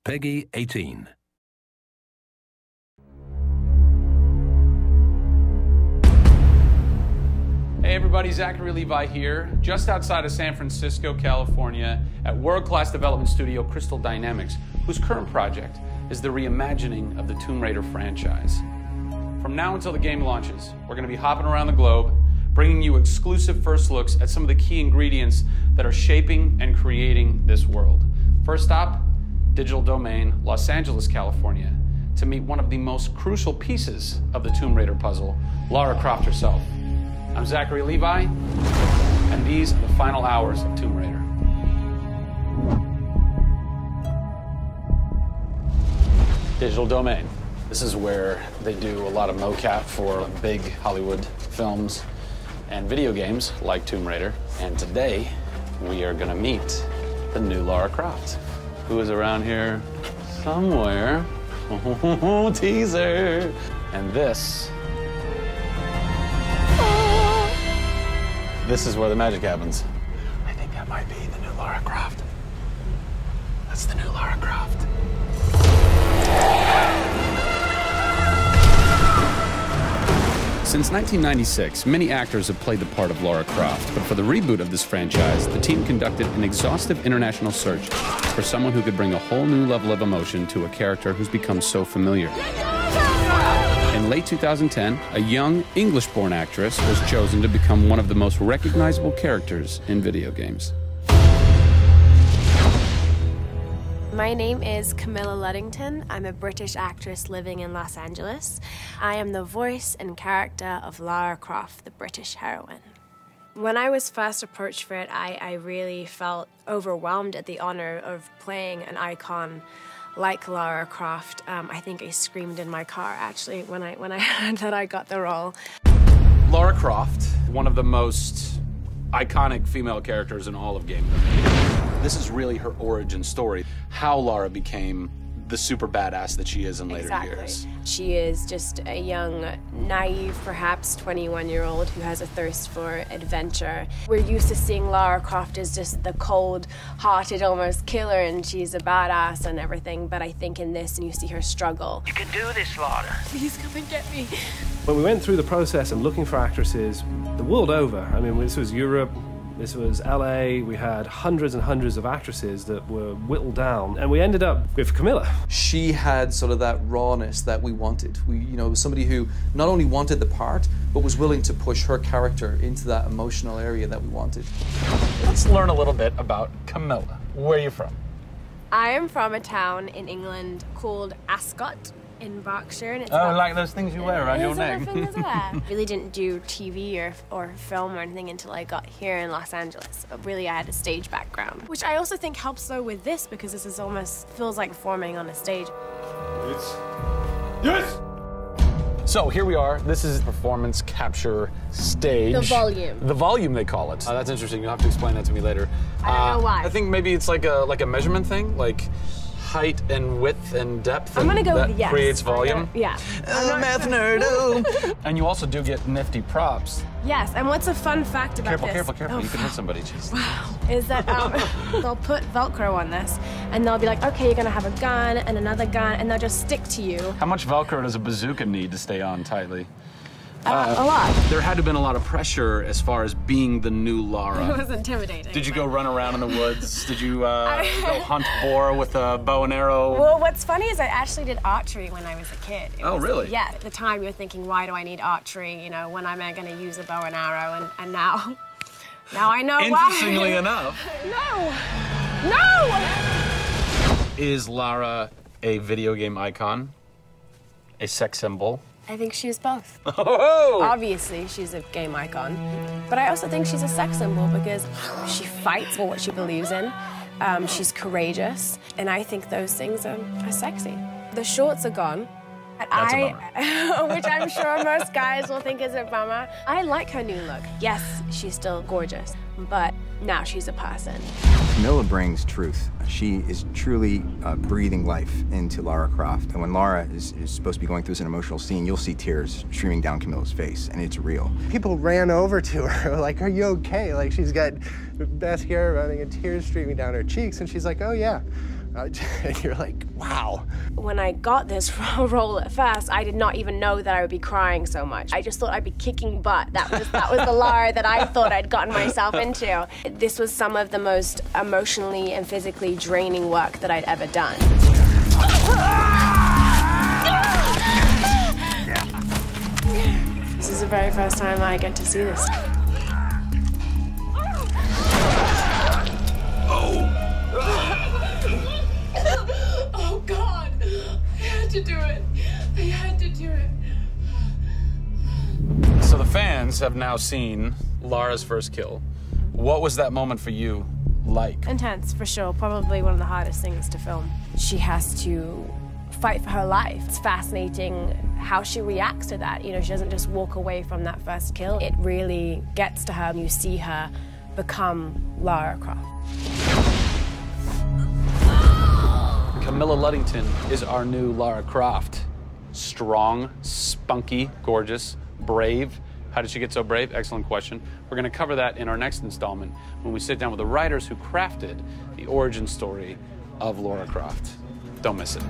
Peggy 18. Hey everybody, Zachary Levi here, just outside of San Francisco, California, at world-class development studio Crystal Dynamics, whose current project is the reimagining of the Tomb Raider franchise. From now until the game launches, we're going to be hopping around the globe, bringing you exclusive first looks at some of the key ingredients that are shaping and creating this world. First stop, Digital Domain, Los Angeles, California, to meet one of the most crucial pieces of the Tomb Raider puzzle, Lara Croft herself. I'm Zachary Levi, and these are the final hours of Tomb Raider. Digital Domain. This is where they do a lot of mocap for big Hollywood films and video games like Tomb Raider. And today, we are gonna meet the new Lara Croft, who is around here somewhere. Teaser! And this is where the magic happens. I think that might be the new Lara Croft. That's the new Lara Croft. Since 1996, many actors have played the part of Lara Croft, but for the reboot of this franchise, the team conducted an exhaustive international search for someone who could bring a whole new level of emotion to a character who's become so familiar. In late 2010, a young English-born actress was chosen to become one of the most recognizable characters in video games. My name is Camilla Luddington. I'm a British actress living in Los Angeles. I am the voice and character of Lara Croft, the British heroine. When I was first approached for it, I really felt overwhelmed at the honor of playing an icon like Lara Croft. I think I screamed in my car, actually, when I heard that I got the role. Lara Croft, one of the most iconic female characters in all of gaming. This is really her origin story, how Lara became the super badass that she is in later years. She is just a young, naive, perhaps 21-year-old who has a thirst for adventure. We're used to seeing Lara Croft as just the cold-hearted, almost killer, and she's a badass and everything, but I think in this, and you see her struggle. You can do this, Lara. Please come and get me. When we went through the process of looking for actresses the world over, I mean, this was Europe, this was LA, we had hundreds and hundreds of actresses that were whittled down, and we ended up with Camilla. She had sort of that rawness that we wanted. Was somebody who not only wanted the part, but was willing to push her character into that emotional area that we wanted. Let's learn a little bit about Camilla. Where are you from? I am from a town in England called Ascot in Berkshire. And it's like those things you wear around your neck. Really didn't do TV or film or anything until I got here in Los Angeles. Really, I had a stage background, which I also think helps though with this, because this is almost feels like performing on a stage. Yes! So here we are. This is performance capture stage. The volume. The volume, they call it. That's interesting. You'll have to explain that to me later. I don't know why. I think maybe it's like a measurement thing, like height and width and depth. I'm gonna go that with yes. Creates volume. Yeah. Math nerd. And you also do get nifty props. Yes. And what's a fun fact about this? Careful. Oh, You can hit somebody. Jeez. Wow. Is that they'll put Velcro on this, and they'll be like, okay, you're gonna have a gun and another gun, and they'll just stick to you. How much Velcro does a bazooka need to stay on tightly? A lot. There had to have been a lot of pressure as far as being the new Lara. It was intimidating. Did you go run around in the woods? Did you go hunt boar with a bow and arrow? Well, what's funny is I actually did archery when I was a kid. Really? Yeah. At the time, you're thinking, why do I need archery? When am I going to use a bow and arrow? And now I know why. Interestingly enough. No! Is Lara a video game icon? A sex symbol? I think she's both. Oh! Obviously, she's a game icon, but I also think she's a sex symbol because she fights for what she believes in. She's courageous, and I think those things are sexy. The shorts are gone. That's a bummer. Which I'm sure most guys will think is a bummer. I like her new look. Yes, she's still gorgeous, but now she's a person. Camilla brings truth. She is truly breathing life into Lara Croft. And when Lara is supposed to be going through an emotional scene, you'll see tears streaming down Camilla's face, and it's real. People ran over to her, like, are you okay? Like, she's got mascara running and tears streaming down her cheeks, and she's like, oh yeah, And you're like, wow. When I got this role at first, I did not even know that I would be crying so much. I just thought I'd be kicking butt. That was the Lara that I thought I'd gotten myself into. This was some of the most emotionally and physically draining work that I'd ever done. This is the very first time I get to see this. Oh God, I had to do it. I had to do it. So the fans have now seen Lara's first kill. What was that moment for you like? Intense, for sure. Probably one of the hardest things to film. She has to fight for her life. It's fascinating how she reacts to that. You know, she doesn't just walk away from that first kill. It really gets to her, and you see her become Lara Croft. Camilla Luddington is our new Lara Croft. Strong, spunky, gorgeous, brave. How did she get so brave? Excellent question. We're going to cover that in our next installment when we sit down with the writers who crafted the origin story of Lara Croft. Don't miss it.